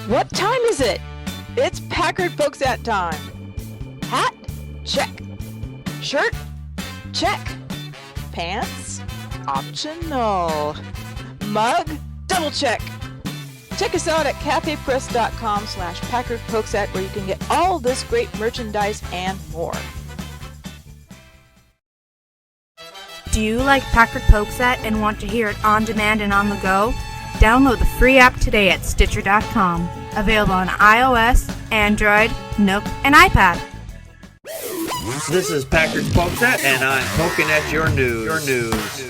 What time is it? It's Packard Folks at time. Hat? Check. Shirt? Check. Pants? Optional. Mug? Double check. Check us out at cafepress.com/PackardPokesat where you can get all this great merchandise and more. Do you like Packard Pokesat and want to hear it on demand and on the go? Download the free app today at Stitcher.com. Available on iOS, Android, Nook, and iPad. This is Packard Pokesat, and I'm poking at your news.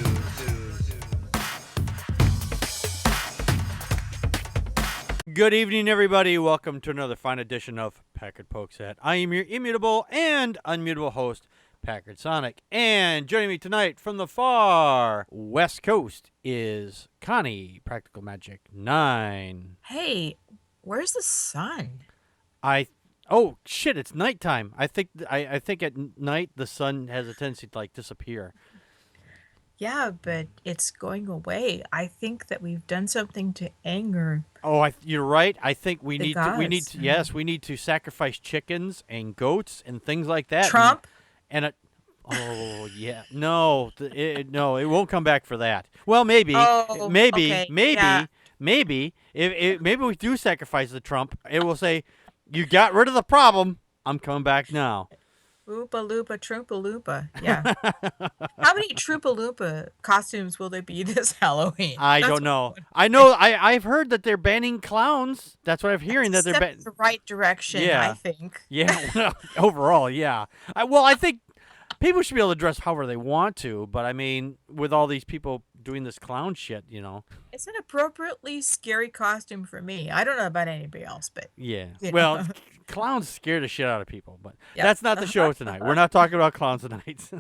Good evening, everybody. Welcome to another fine edition of Packard Pokesat. I am your immutable and unmutable host, Packard Sonic. And joining me tonight from the far West Coast is Connie, Practical Magic 9. Hey, where's the sun? Oh shit! It's nighttime. I think at night the sun has a tendency to disappear. Yeah, but it's going away. I think that we've done something to anger. Oh, you're right. I think we need gods. we need to sacrifice chickens and goats and things like that. Trump? Oh yeah, no, it won't come back for that. Well, maybe, Oh, maybe, okay, maybe, yeah. maybe. If maybe we do sacrifice the Trump, it will say, "You got rid of the problem. I'm coming back now." Oopa Loopa Troopa Loopa. Yeah. How many Troopa Loopa costumes will there be this Halloween? I don't know. I know. I've heard that they're banning clowns. That's what I'm hearing. That they're Step in the right direction, Yeah. I think. Yeah. Well, overall, yeah. I think people should be able to dress however they want to, but I mean, with all these people doing this clown shit, It's an appropriately scary costume for me. I don't know about anybody else, but Yeah. You know. Well, clowns scare the shit out of people, but Yep. that's not the show tonight. We're not talking about clowns tonight.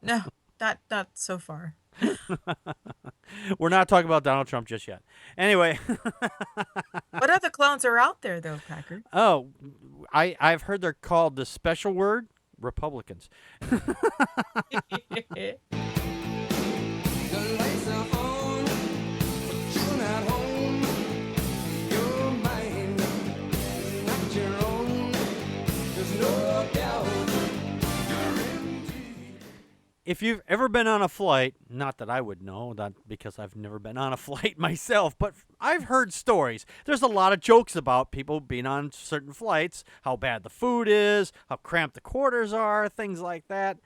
no, not so far. We're not talking about Donald Trump just yet. Anyway. What other clowns are out there, though, Packard? Oh, I've heard they're called the special word Republicans. If you've ever been on a flight, not that I would know, not because I've never been on a flight myself, but I've heard stories. There's a lot of jokes about people being on certain flights, how bad the food is, how cramped the quarters are, things like that.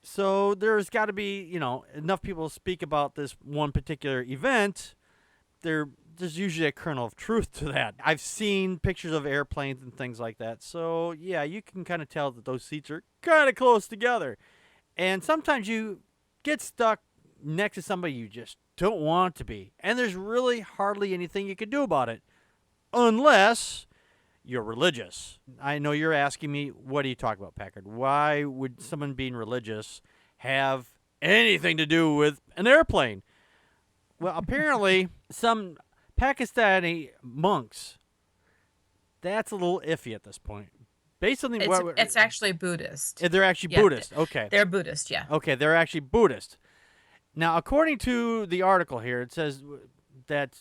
So there's got to be, enough people speak about this one particular event. There's usually a kernel of truth to that. I've seen pictures of airplanes and things like that. So, yeah, you can kind of tell that those seats are kind of close together. And sometimes you get stuck next to somebody you just don't want to be. And there's really hardly anything you can do about it. Unless you're religious. I know you're asking me, what are you talking about, Packard? Why would someone being religious have anything to do with an airplane? Well, apparently, some Pakistani monks, that's a little iffy at this point. Based on It's actually Buddhist. They're actually Yeah, Buddhist. Okay. They're Buddhist, yeah. Okay, they're actually Buddhist. Now, according to the article here, it says that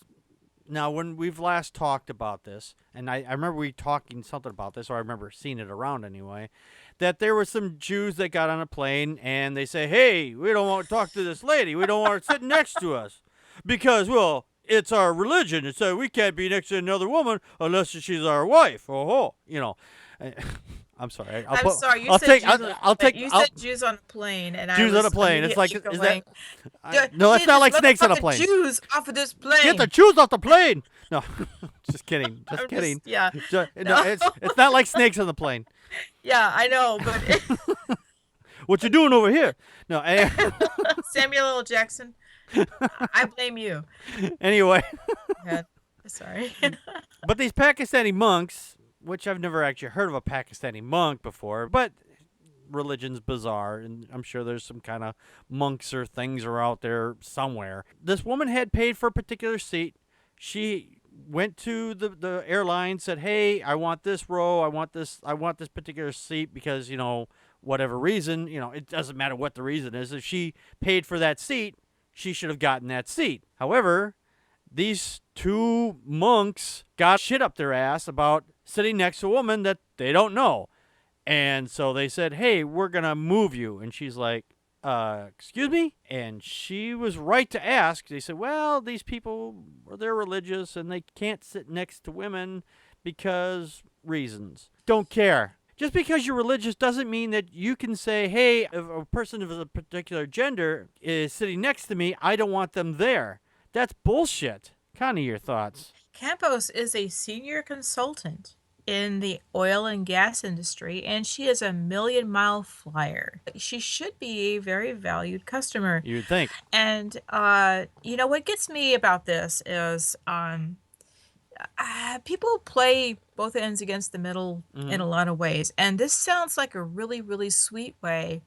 now when we've last talked about this, and I remember we talking something about this, or I remember seeing it around anyway, that there were some Jews that got on a plane and they say, hey, we don't want to talk to this lady. We don't want her sitting next to us because, well, it's our religion. It says we can't be next to another woman unless she's our wife. I'm sorry. I'm sorry. You said Jews on a plane, and Jews I was on a plane. It's like, going, is that? No, it's not like snakes on a plane. Jews off of this plane. Get the Jews off the plane. No, just kidding. Just kidding. Yeah. No, it's not like snakes on the plane. Yeah, I know, but What you doing over here? No. Samuel L. Jackson, I blame you. Anyway. Yeah, sorry. But these Pakistani monks, which I've never actually heard of a Pakistani monk before, but religion's bizarre, and I'm sure there's some kind of monks or things are out there somewhere. This woman had paid for a particular seat. She went to the airline, said, hey, I want this row, I want this particular seat because, whatever reason, it doesn't matter what the reason is. If she paid for that seat, she should have gotten that seat. However, these two monks got shit up their ass about sitting next to a woman that they don't know. And so they said, hey, we're going to move you. And she's like, excuse me? And she was right to ask. They said, well, these people, they're religious and they can't sit next to women because reasons. Don't care. Just because you're religious doesn't mean that you can say, hey, if a person of a particular gender is sitting next to me, I don't want them there. That's bullshit. Connie, your thoughts? Campos is a senior consultant in the oil and gas industry, and she is a million-mile flyer. She should be a very valued customer. You'd think. And, what gets me about this is people play both ends against the middle in a lot of ways. And this sounds like a really, really sweet way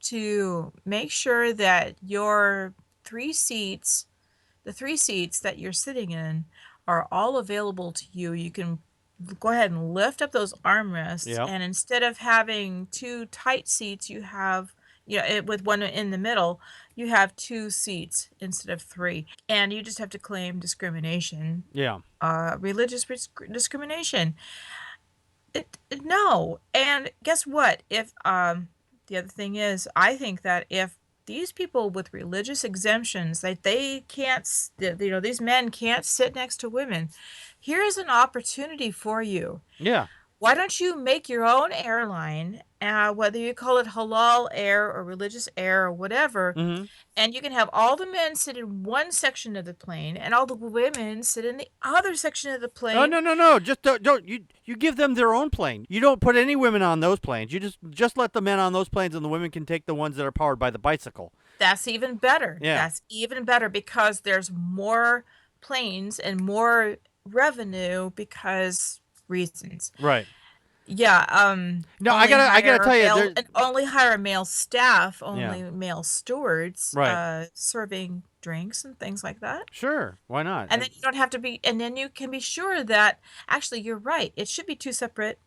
to make sure that your the 3 seats that you're sitting in are all available to you. You can go ahead and lift up those armrests, Yep. and instead of having 2 tight seats, you have, with one in the middle, you have 2 seats instead of 3. And you just have to claim discrimination. Yeah. Religious discrimination. No. And guess what? If the other thing is, I think that if these people with religious exemptions, that they can't, these men can't sit next to women, here is an opportunity for you. Yeah. Why don't you make your own airline, whether you call it halal air or religious air or whatever, and you can have all the men sit in one section of the plane and all the women sit in the other section of the plane. No. Just don't you give them their own plane. You don't put any women on those planes. You just let the men on those planes, and the women can take the ones that are powered by the bicycle. That's even better. Yeah. That's even better because there's more planes and more revenue because reasons. Right. Yeah. No, I gotta tell you, and only hire male staff, only Yeah. male stewards, Right. serving drinks and things like that. Sure, why not? And then you don't have to be, and then you can be sure that actually you're right. It should be 2 separate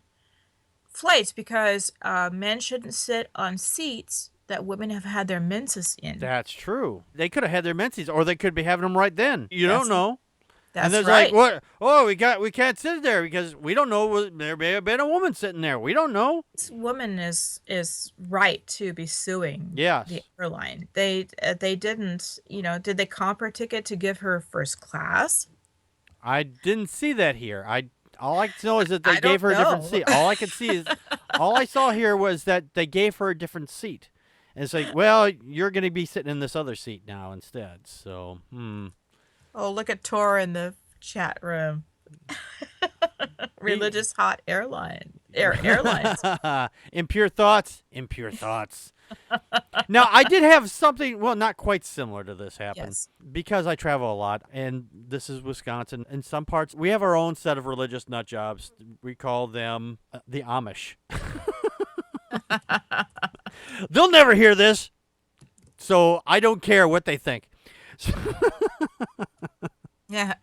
flights because men shouldn't sit on seats that women have had their menses in. That's true. They could have had their menses, or they could be having them right then. You don't know. That's and there's right. like, what? Oh, we can't sit there because we don't know. There may have been a woman sitting there. We don't know. This woman is right to be suing Yes. the airline. They didn't, did they comp her ticket to give her first class? I didn't see that here. All I know is that they I gave her don't a different know. seat. All I could see is, all I saw here was that they gave her a different seat. And it's like, well, you're going to be sitting in this other seat now instead. So, Oh, look at Tor in the chat room. Religious hot airlines. Impure thoughts. Now, I did have something, well, not quite similar to this happen. Yes. Because I travel a lot, and this is Wisconsin. In some parts, we have our own set of religious nut jobs. We call them the Amish. They'll never hear this, so I don't care what they think. Yeah.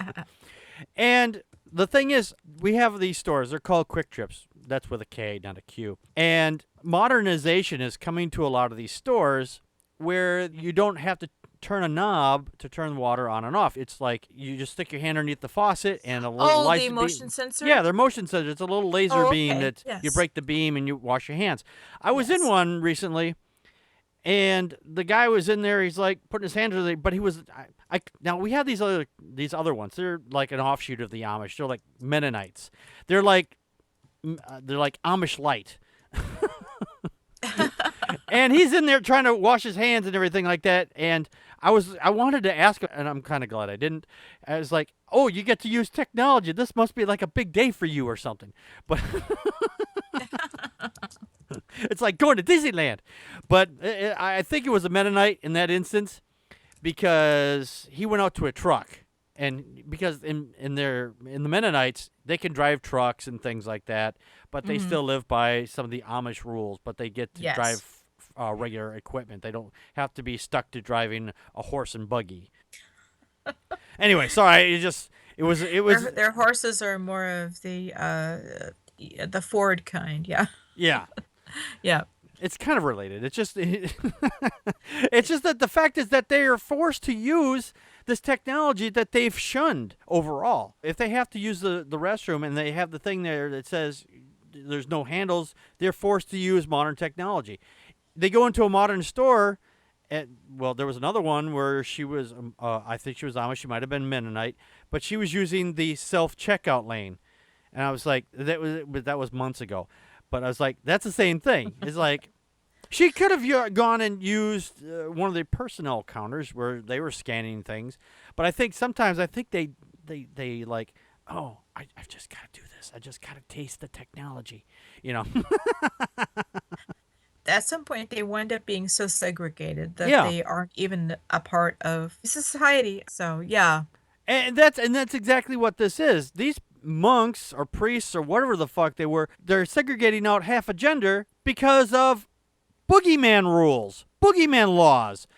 And the thing is, we have these stores. They're called Quick Trips. That's with a K, not a Q. And modernization is coming to a lot of these stores where you don't have to turn a knob to turn the water on and off. It's like you just stick your hand underneath the faucet and a little Oh, laser the motion sensor? Yeah, they're motion sensors. It's a little laser beam that you Yes. break the beam and you wash your hands. I was in Yes. one recently, and the guy was in there. He's like putting his hand under the, but he was. Now we have these other ones. They're like an offshoot of the Amish. They're like Mennonites. They're like Amish light. And he's in there trying to wash his hands and everything like that. And I wanted to ask him, and I'm kind of glad I didn't. I was like, "Oh, you get to use technology. This must be like a big day for you or something." But it's like going to Disneyland. But I think it was a Mennonite in that instance because he went out to a truck. And because in the Mennonites, they can drive trucks and things like that, but they still live by some of the Amish rules, but they get to Yes. drive regular equipment. They don't have to be stuck to driving a horse and buggy. Anyway, sorry, it was Their horses are more of the Ford kind. Yeah. yeah. Yeah. It's kind of related. It's just it's just that the fact is that they are forced to use this technology that they've shunned overall. If they have to use the restroom and they have the thing there that says there's no handles, they're forced to use modern technology. They go into a modern store. Well, there was another one where she was, I think she was Amish, she might have been Mennonite, but she was using the self-checkout lane. And I was like, that was months ago. But I was like, that's the same thing. It's like, she could have gone and used one of the personnel counters where they were scanning things. But I think sometimes, they like, oh, I've just got to do this. I just got to taste the technology, you know. At some point, they wind up being so segregated that Yeah. they aren't even a part of society. So, yeah. And that's exactly what this is. These monks or priests or whatever the fuck they were, they're segregating out half a gender because of boogeyman rules, boogeyman laws.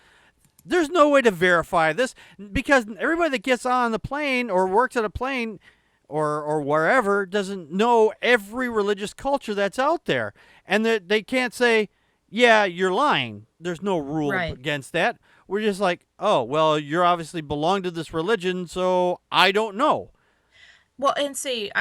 There's no way to verify this because everybody that gets on the plane or works at a plane or wherever doesn't know every religious culture that's out there. And they can't say, yeah, you're lying. There's no rule Right. against that. We're just like, oh, well, you're obviously belong to this religion, so I don't know. Well, and see,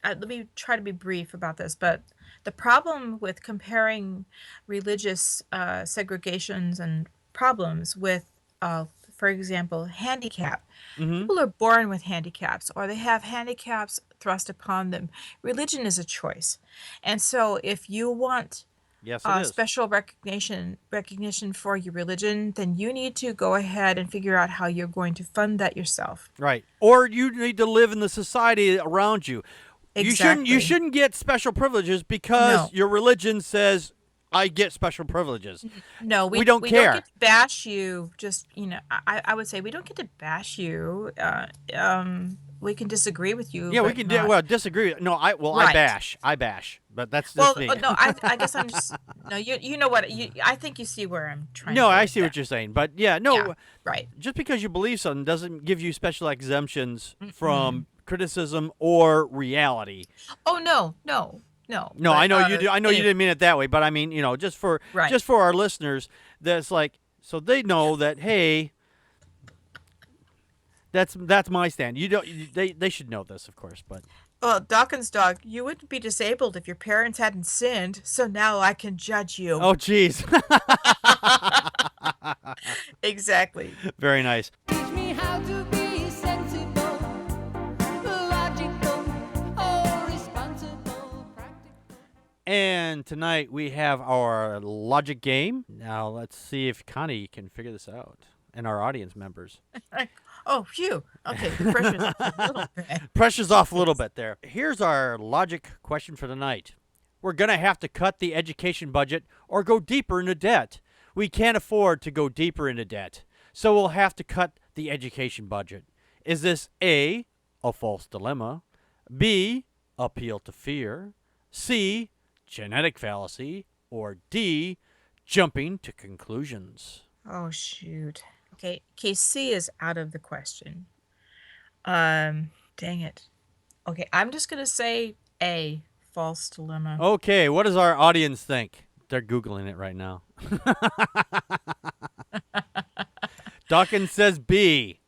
let me try to be brief about this, but the problem with comparing religious segregations and problems with, for example, handicap. Mm-hmm. People are born with handicaps, or they have handicaps thrust upon them. Religion is a choice, and so if you want Yes, it is. special recognition for your religion, then you need to go ahead and figure out how you're going to fund that yourself. Right. Or you need to live in the society around you. Exactly. You shouldn't get special privileges because No. your religion says I get special privileges. No, We don't we care. don't get to bash you. Just, I would say we don't get to bash you. We can disagree with you. Yeah, we but can not- disagree. No, I Right. bash. But that's Well, me. no, I guess I'm just no. You know what? I think you see where I'm trying. No, to go I with see that. what you're saying. But yeah, no, Yeah, right. just because you believe something doesn't give you special exemptions from criticism or reality. Oh no. No, But, I know you do. I know you anyway, didn't mean it that way, but I mean, just for Right. our listeners, that's like so they know that hey, that's my stand. You don't. They should know this, of course, but Well, Dawkins' dog, you wouldn't be disabled if your parents hadn't sinned. So now I can judge you. oh, jeez, Exactly. very nice. Teach me how to be sensible, logical, oh, responsible, practical. And tonight we have our logic game. Now let's see if Connie can figure this out, and our audience members. Oh, phew. Okay, the pressure's up a little bit. Pressure's off a little bit there. Here's our logic question for tonight. We're going to have to cut the education budget or go deeper into debt. We can't afford to go deeper into debt, so we'll have to cut the education budget. Is this A, a false dilemma, B, appeal to fear, C, genetic fallacy, or D, jumping to conclusions? Oh, shoot. Okay, C is out of the question. Dang it. Okay, I'm just going to say A, false dilemma. Okay, what does our audience think? They're Googling it right now. Dawkins says B.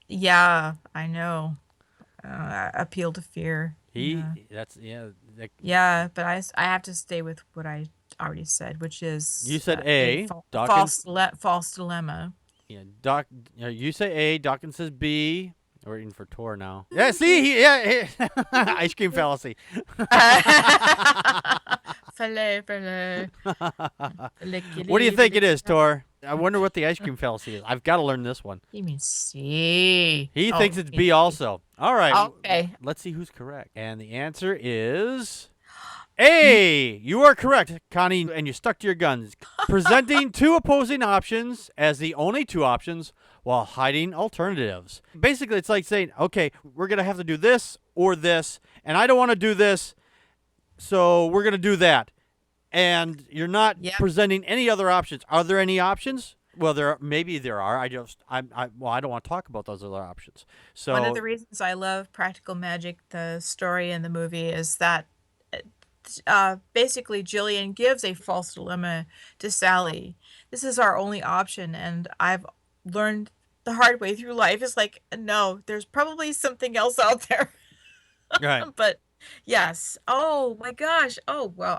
Yeah, I know. Appeal to fear. Yeah. Yeah, but I have to stay with what I already said, which is You said A, false Dawkins- false dilemma. Yeah, you say A, Dawkins says B. We're eating for Tor now. Yeah, see, ice cream fallacy. Filet. What do you think it is, Tor? I wonder what the ice cream fallacy is. I've got to learn this one. You mean C? He Oh, thinks it's B also. All right. Okay. Let's see who's correct. And the answer is A. You are correct, Connie, and you stuck to your guns. Presenting two opposing options as the only two options while hiding alternatives. Basically, it's like saying, okay, we're going to have to do this or this, and I don't want to do this, so we're going to do that. And you're not Yep. presenting any other options. Are there any options? Well, maybe there are. I don't want to talk about those other options. So One of the reasons I love Practical Magic, the story in the movie, is that basically Jillian gives a false dilemma to Sally. This is our only option, and I've learned the hard way through life is like, no, there's probably something else out there. Right. But yes. Oh my gosh. Oh, well,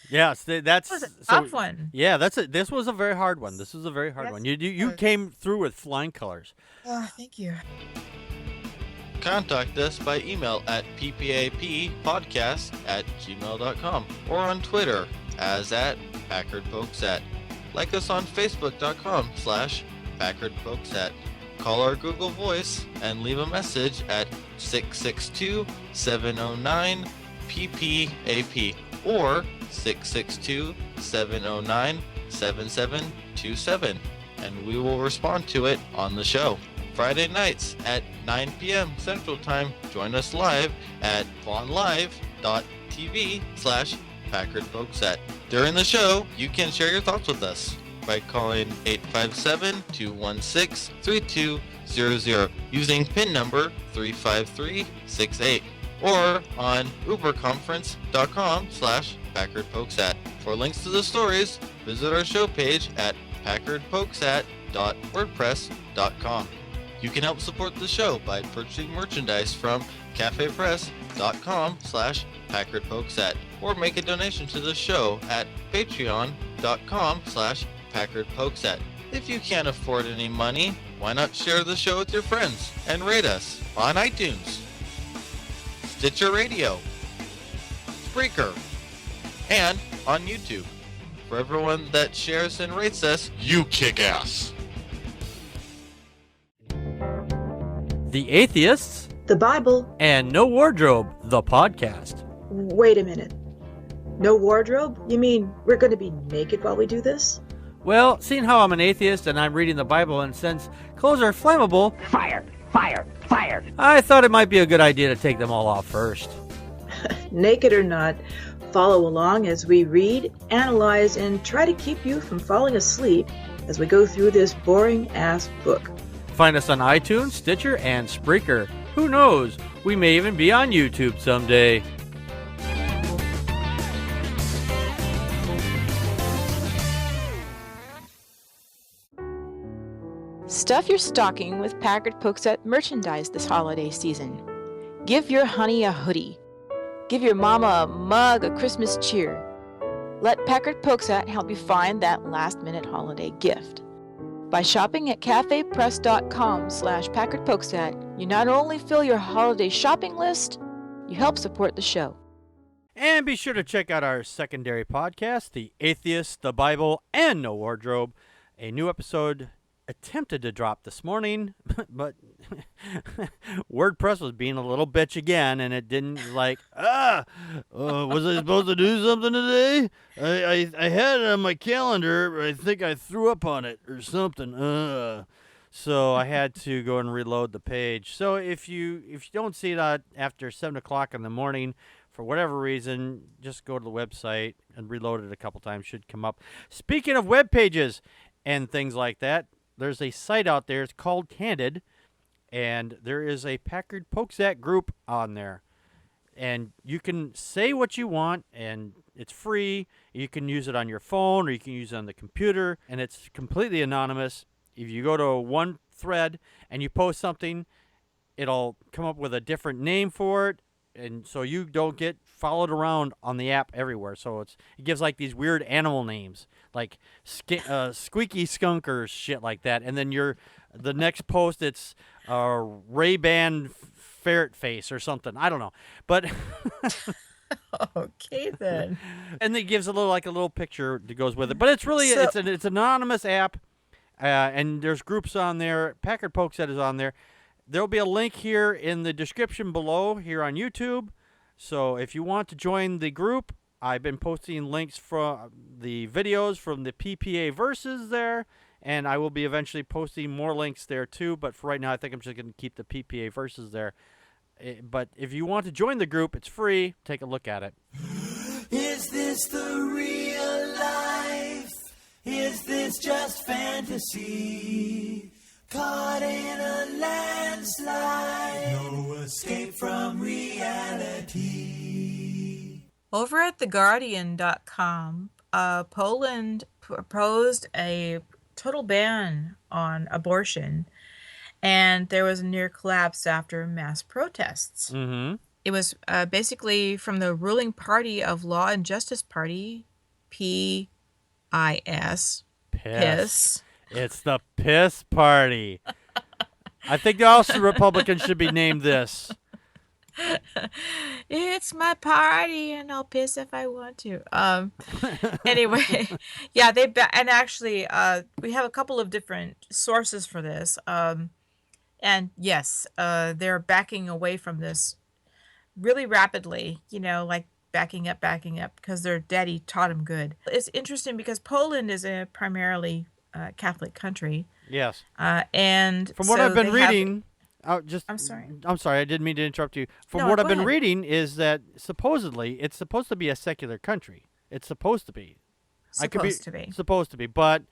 Yes, that was a that's so. tough one. Yeah, that's it. This was a very hard one. This was a very hard Yes, one. it You was. came through with flying colors. Oh, thank you. Contact us by email at ppappodcast@gmail.com or on Twitter as @PackardPokesat. Like us on Facebook.com/PackardPokesat. Call our Google Voice and leave a message at 662-709-PPAP or 662-709-7727, and we will respond to it on the show. Friday nights at 9 p.m. Central Time. Join us live at vonlive.tv/PackardPokesat. During the show, you can share your thoughts with us by calling 857-216-3200 using PIN number 35368 or on uberconference.com/PackardPokesat. For links to the stories, visit our show page at packardpokesat.wordpress.com. You can help support the show by purchasing merchandise from cafepress.com/PackardPokesat or make a donation to the show at patreon.com/PackardPokesat. If you can't afford any money, why not share the show with your friends and rate us on iTunes, Stitcher Radio, Spreaker, and on YouTube. For everyone that shares and rates us, you kick ass. The Atheists The Bible? and No Wardrobe, the podcast. Wait a minute. No wardrobe? You mean we're going to be naked while we do this? Well, seeing how I'm an atheist and I'm reading the Bible, and since clothes are flammable, Fire! Fire! Fire! I thought it might be a good idea to take them all off first. Naked or not, follow along as we read, analyze, and try to keep you from falling asleep as we go through this boring-ass book. Find us on iTunes, Stitcher, and Spreaker. Who knows? We may even be on YouTube someday. Stuff your stocking with Packard Pokesat merchandise this holiday season. Give your honey a hoodie. Give your mama a mug of Christmas cheer. Let Packard Pokesat help you find that last-minute holiday gift. By shopping at cafepress.com/PackardPokesat, you not only fill your holiday shopping list, you help support the show. And be sure to check out our secondary podcast, The Atheist, the Bible, and No Wardrobe. A new episode attempted to drop this morning, but WordPress was being a little bitch again, and it didn't was I supposed to do something today? I had it on my calendar, but I think I threw up on it or something. So I had to go and reload the page. So if you don't see that after 7 o'clock in the morning, for whatever reason, just go to the website and reload it a couple times. Should come up. Speaking of web pages and things like that, there's a site out there. It's called Candid, and there is a Packard Pokesat group on there. And you can say what you want, and it's free. You can use it on your phone, or you can use it on the computer, and it's completely anonymous. If you go to one thread and you post something, it'll come up with a different name for it, and so you don't get followed around on the app everywhere. So it gives like these weird animal names, like squeaky skunk or shit like that. And then the next post, it's Ray-Ban ferret face or something. I don't know, but Okay, then. and it gives a little picture that goes with it. But it's really it's an anonymous app, and there's groups on there. Packard Pokesat is on there. There'll be a link here in the description below here on YouTube. So if you want to join the group, I've been posting links from the videos from the PPA verses there, and I will be eventually posting more links there too. But for right now, I think I'm just going to keep the PPA verses there. But if you want to join the group, it's free. Take a look at it. Is this the real life? Is this just fantasy? Caught in a landslide, no escape from reality. Over at theguardian.com, Poland proposed a total ban on abortion and there was a near collapse after mass protests. Mm-hmm. It was basically from the ruling party of Law and Justice Party, PIS, Piss. It's the piss party. I think also Republicans should be named this. It's my party, and I'll piss if I want to. Anyway, yeah, and actually, we have a couple of different sources for this. And yes, they're backing away from this really rapidly. Like backing up, because their daddy taught them good. It's interesting because Poland is a primarily Catholic country. Yes. And from what I've been reading. I'm sorry. I'm sorry. I didn't mean to interrupt you. From No, what go I've been ahead. reading is that supposedly it's supposed to be a secular country. It's supposed to be. Supposed to be. Supposed to be, but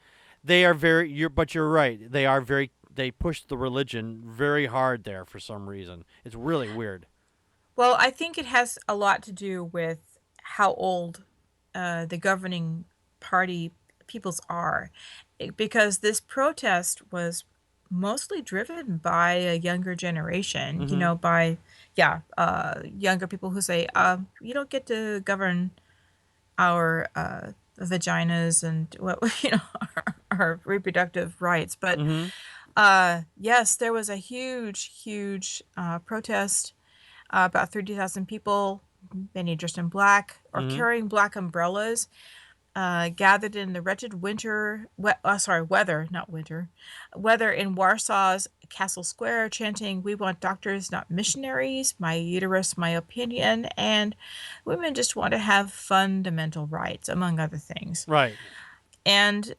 they are very. But you're right. They are very. They push the religion very hard there for some reason. It's really weird. Well, I think it has a lot to do with how old the governing party peoples are, because this protest was mostly driven by a younger generation, by younger people who say, you don't get to govern our vaginas and our reproductive rights. But yes, there was a huge protest. About 30,000 people, many dressed in black or carrying black umbrellas, gathered in the wretched weather in Warsaw's Castle Square, chanting, "We want doctors, not missionaries, my uterus, my opinion," and women just want to have fundamental rights, among other things. Right. And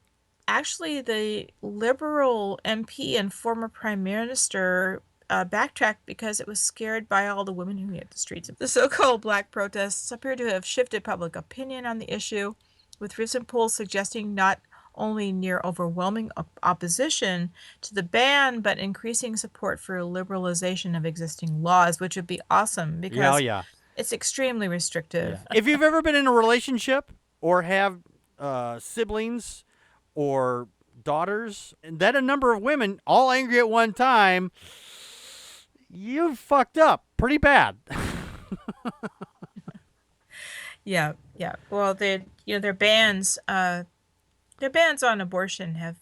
actually, the Liberal MP and former Prime Minister backtracked because it was scared by all the women who hit the streets. The so-called black protests appear to have shifted public opinion on the issue, with recent polls suggesting not only near overwhelming opposition to the ban, but increasing support for liberalization of existing laws, which would be awesome because it's extremely restrictive. Yeah. If you've ever been in a relationship or have siblings or daughters, and then a number of women all angry at one time, you fucked up pretty bad. Yeah. Well, their bans on abortion have,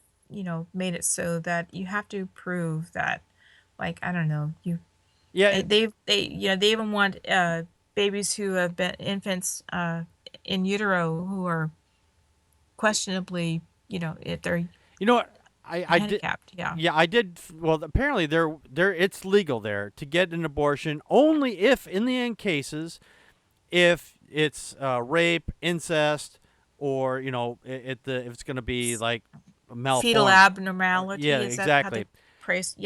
made it so that you have to prove that, like, I don't know, they even want babies who have been infants in utero who are questionably, if they're I did. Yeah, I did. Well, apparently it's legal there to get an abortion only if, in the end cases, if it's rape, incest, or if it's going to be like malformed. Fetal abnormality. Yeah, is exactly. That's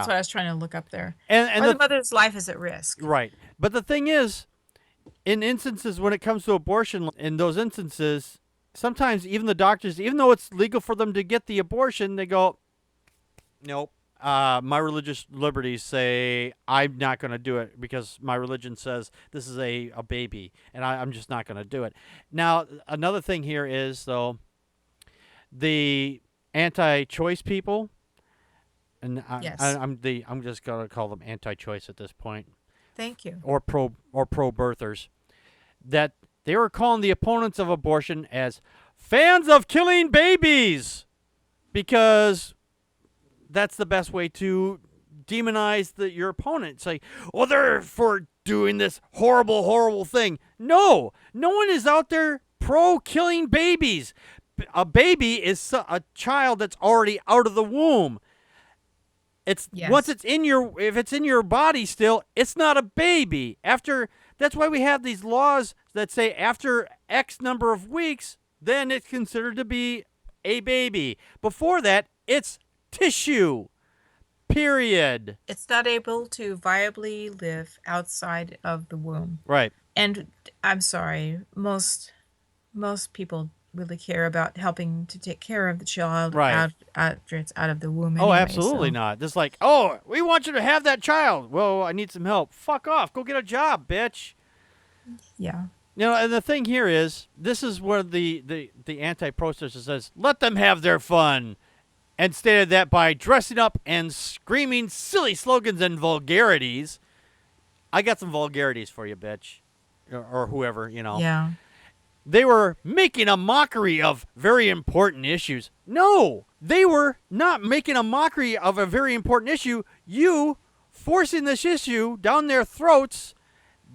what I was trying to look up there. And or the mother's life is at risk. Right. But the thing is, in instances when it comes to abortion, in those instances, sometimes even the doctors, even though it's legal for them to get the abortion, they go, nope. My religious liberties say I'm not going to do it because my religion says this is a baby, and I'm just not going to do it. Now, another thing here is, though, the anti-choice people, and I'm just going to call them anti-choice at this point. Thank you. Or pro-birthers, that they were calling the opponents of abortion as fans of killing babies because that's the best way to demonize your opponent. It's like, well, they're for doing this horrible thing. No one is out there pro-killing babies. A baby is a child that's already out of the womb. Once if it's in your body still, it's not a baby. That's why we have these laws that say after X number of weeks, then it's considered to be a baby. Before that, it's tissue. Period. It's not able to viably live outside of the womb. Right. And I'm sorry, most people really care about helping to take care of the child after it's out of the womb. Oh, anyway, absolutely not. Just like, oh, we want you to have that child. Well, I need some help. Fuck off. Go get a job, bitch. Yeah. And the thing here is, this is where the anti-protester says, let them have their fun. and stated that by dressing up and screaming silly slogans and vulgarities, I got some vulgarities for you, bitch, or whoever, you know. Yeah. They were making a mockery of very important issues. No, they were not making a mockery of a very important issue. You forcing this issue down their throats,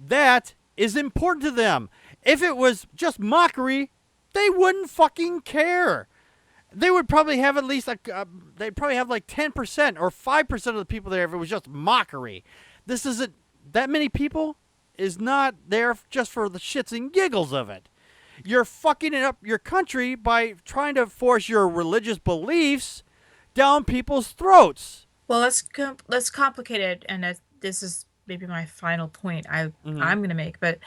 that is important to them. If it was just mockery, they wouldn't fucking care. They would probably have at least they'd probably have like 10% or 5% of the people there if it was just mockery. This isn't that many people is not there just for the shits and giggles of it. You're fucking it up your country by trying to force your religious beliefs down people's throats. Well, let's complicate it, and this is maybe my final point I'm going to make. But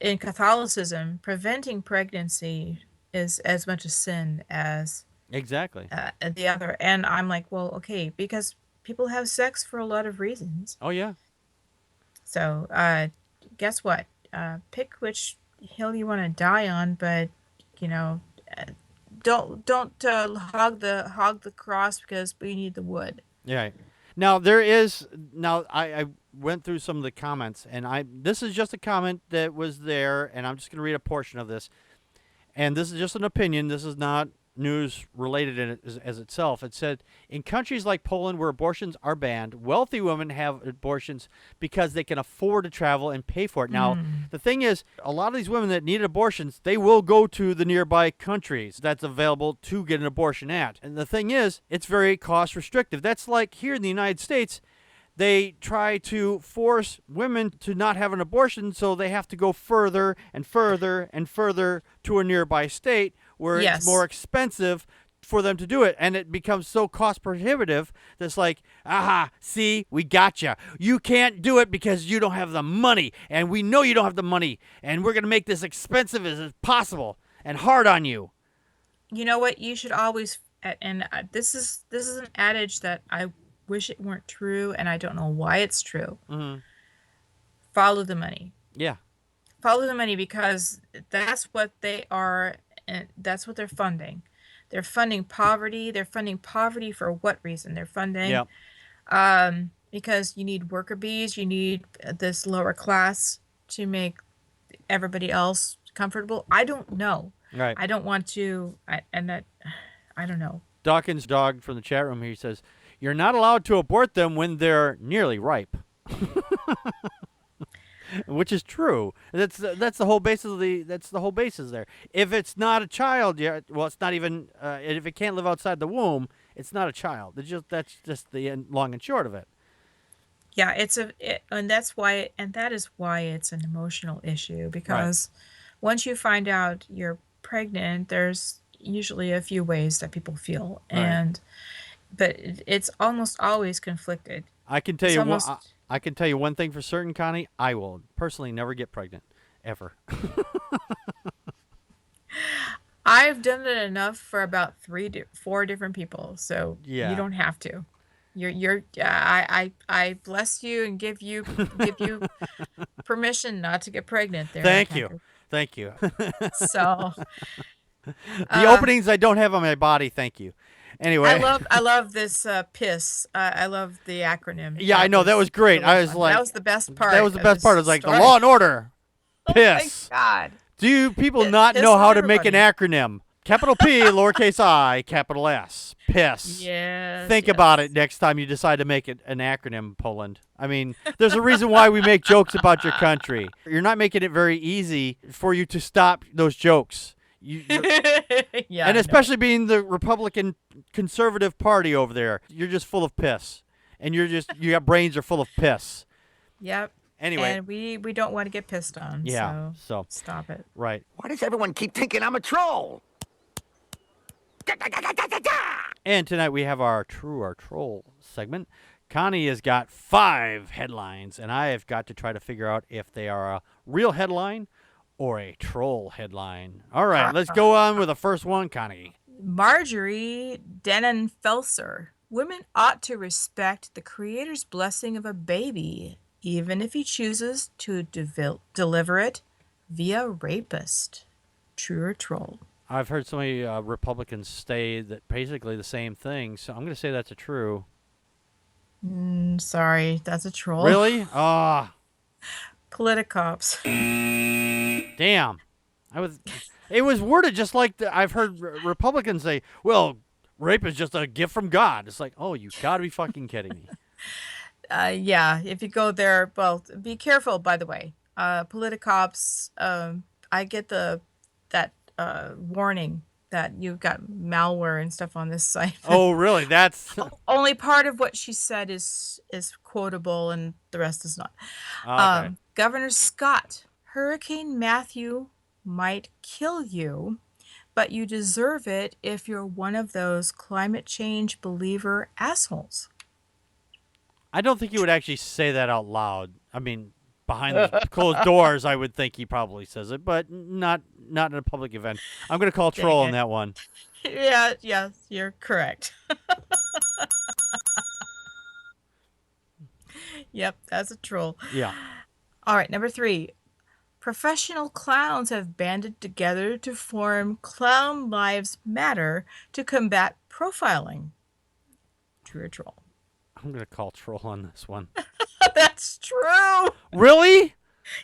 in Catholicism, preventing pregnancy is as much a sin as Exactly. the other. And I'm like, well, okay, because people have sex for a lot of reasons. Oh yeah. So guess what? Pick which hill you want to die on, but you know, don't hog the cross because we need the wood. Yeah. Now I went through some of the comments, and this is just a comment that was there, and I'm just going to read a portion of this. And this is just an opinion. This is not news related in it as itself. It said, in countries like Poland where abortions are banned, wealthy women have abortions because they can afford to travel and pay for it. Now, the thing is, a lot of these women that need abortions, they will go to the nearby countries that's available to get an abortion at. And the thing is, it's very cost restrictive. That's like here in the United States, they try to force women to not have an abortion, so they have to go further and further and further to a nearby state where it's more expensive for them to do it. And it becomes so cost prohibitive that's like, aha, see, we got you. You can't do it because you don't have the money. And we know you don't have the money. And we're going to make this expensive as possible and hard on you. You know what? You should always, and this is an adage that I wish it weren't true, and I don't know why it's true. Follow the money. Yeah. Follow the money, because that's what they are, and that's what they're funding. They're funding poverty. They're funding poverty for what reason? They're funding because you need worker bees, you need this lower class to make everybody else comfortable. I don't know. Right. I don't want to, I don't know. Dawkins' dog from the chat room here says, you're not allowed to abort them when they're nearly ripe. Which is true. That's the whole basis of that's the whole basis there. If it's not a child yet, well, it's not even if it can't live outside the womb, it's not a child. That's just the long and short of it. Yeah, and that is why it's an emotional issue, because once you find out you're pregnant, there's usually a few ways that people feel, but it's almost always conflicted. I can tell you I can tell you one thing for certain, Connie. I will personally never get pregnant, ever. I've done it enough for about 4 different people, so you don't have to. I bless you and give you permission not to get pregnant. There, Thank you. So the openings I don't have on my body. Thank you. Anyway, I love this PISS. I love the acronym. Yeah, I know, that was great. I was like, that was the best part. That was the best part. It was like the Law and Order. PISS. Oh my God. Do you people not know how to make an acronym? Capital P, lowercase I, capital S. PISS. Yes. Think about it next time you decide to make it an acronym, Poland. I mean, there's a reason why we make jokes about your country. You're not making it very easy for you to stop those jokes. And especially being the Republican conservative party over there, you're just full of piss, and your brains are full of piss. Yep. Anyway, and we don't want to get pissed on. Yeah. So stop it. Right. Why does everyone keep thinking I'm a troll? And tonight we have our True or Troll segment. Connie has got 5 headlines, and I have got to try to figure out if they are a real headline or a troll headline. All right, let's go on with the first one, Connie. Marjorie Denenfelser. Women ought to respect the creator's blessing of a baby, even if he chooses to deliver it via rapist. True or troll? I've heard so many Republicans say that basically the same thing, so I'm going to say that's a true. Sorry, that's a troll. Really? Ah, Politicops. damn. It was worded just like I've heard Republicans say, well, rape is just a gift from God. It's like, oh, you got to be fucking kidding me. Yeah, if you go there, well, be careful, by the way. Politicops, I get that warning that you've got malware and stuff on this site. Oh, really? That's Only part of what she said is quotable and the rest is not. okay. Governor Scott, Hurricane Matthew might kill you, but you deserve it if you're one of those climate change believer assholes. I don't think he would actually say that out loud. I mean, behind the closed doors, I would think he probably says it, but not in a public event. I'm going to call troll on that one. Yeah, you're correct. Yep, that's a troll. Yeah. All right, number 3. Professional clowns have banded together to form Clown Lives Matter to combat profiling. True or troll? I'm going to call troll on this one. That's true. Really?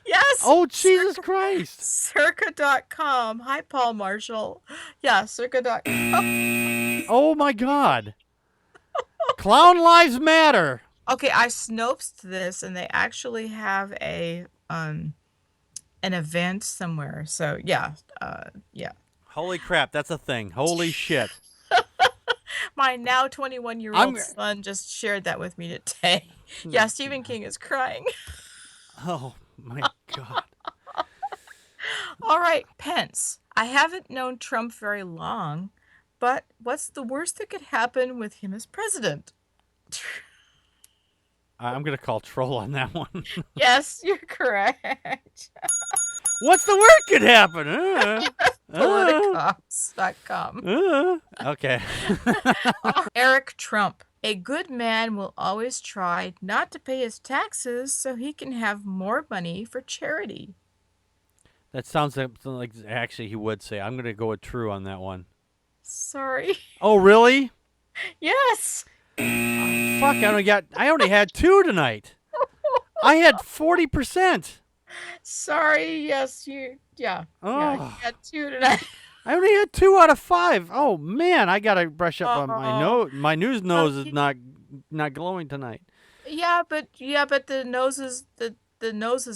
Yes. Oh, Jesus Christ. Circa.com. Hi, Paul Marshall. Yeah, circa.com. Oh, my God. Clown Lives Matter. Okay, I snoped this, and they actually have an event somewhere. So, yeah. Holy crap, that's a thing. Holy shit. My now 21-year-old son just shared that with me today. Yeah, Stephen King is crying. Oh, my God. All right, Pence. I haven't known Trump very long, but what's the worst that could happen with him as president? I'm going to call troll on that one. Yes, you're correct. What's the worst could happen? Politicops.com. Okay. Eric Trump. A good man will always try not to pay his taxes so he can have more money for charity. That sounds like actually he would say. I'm going to go with true on that one. Sorry. Oh, really? Yes. Fuck, I only had 2 tonight. I had 40%. Sorry, yes, yeah, you had 2 tonight. I only had 2 out of 5. Oh man, I gotta brush up on my nose. My news nose is not glowing tonight. Yeah, but the noses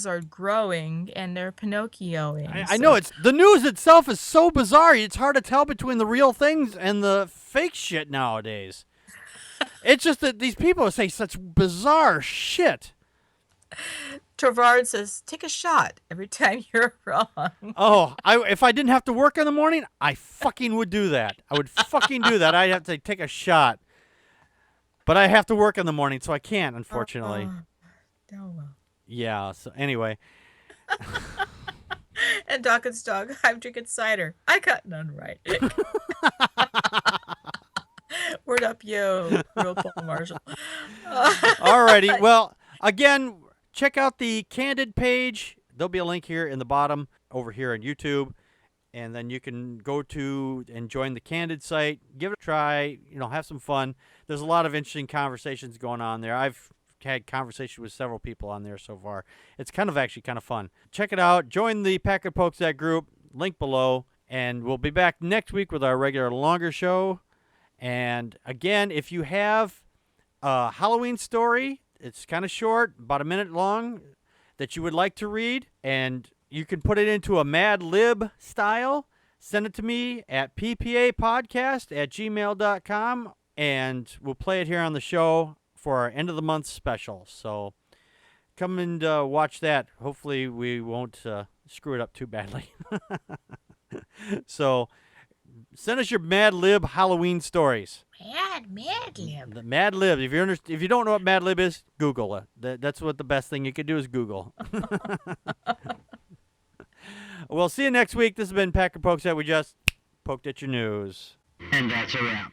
are growing and they're Pinocchioing. I know the news itself is so bizarre. It's hard to tell between the real things and the fake shit nowadays. It's just that these people say such bizarre shit. Travard says, take a shot every time you're wrong. Oh, if I didn't have to work in the morning, I fucking would do that. I would fucking do that. I'd have to take a shot. But I have to work in the morning, so I can't, unfortunately. Oh, well. Yeah, so anyway. And Dawkins' dog, I'm drinking cider. I got none right. Word up, you, real Paul Marshall. Alrighty, well, again, check out the Candid page. There'll be a link here in the bottom over here on YouTube. And then you can go to and join the Candid site. Give it a try. Have some fun. There's a lot of interesting conversations going on there. I've had conversation with several people on there so far. It's actually kind of fun. Check it out. Join the Packard Pokes group. Link below. And we'll be back next week with our regular longer show. And again, if you have a Halloween story, it's kind of short, about a minute long, that you would like to read, and you can put it into a Mad Lib style, send it to me at ppapodcast@gmail.com, and we'll play it here on the show for our end of the month special. So come and watch that. Hopefully we won't screw it up too badly. So send us your Mad Lib Halloween stories. Mad Lib. The Mad Lib. If you don't know what Mad Lib is, Google it. That's what the best thing you could do is Google. We'll see you next week. This has been Packard Pokes. We just poked at your news. And that's a wrap.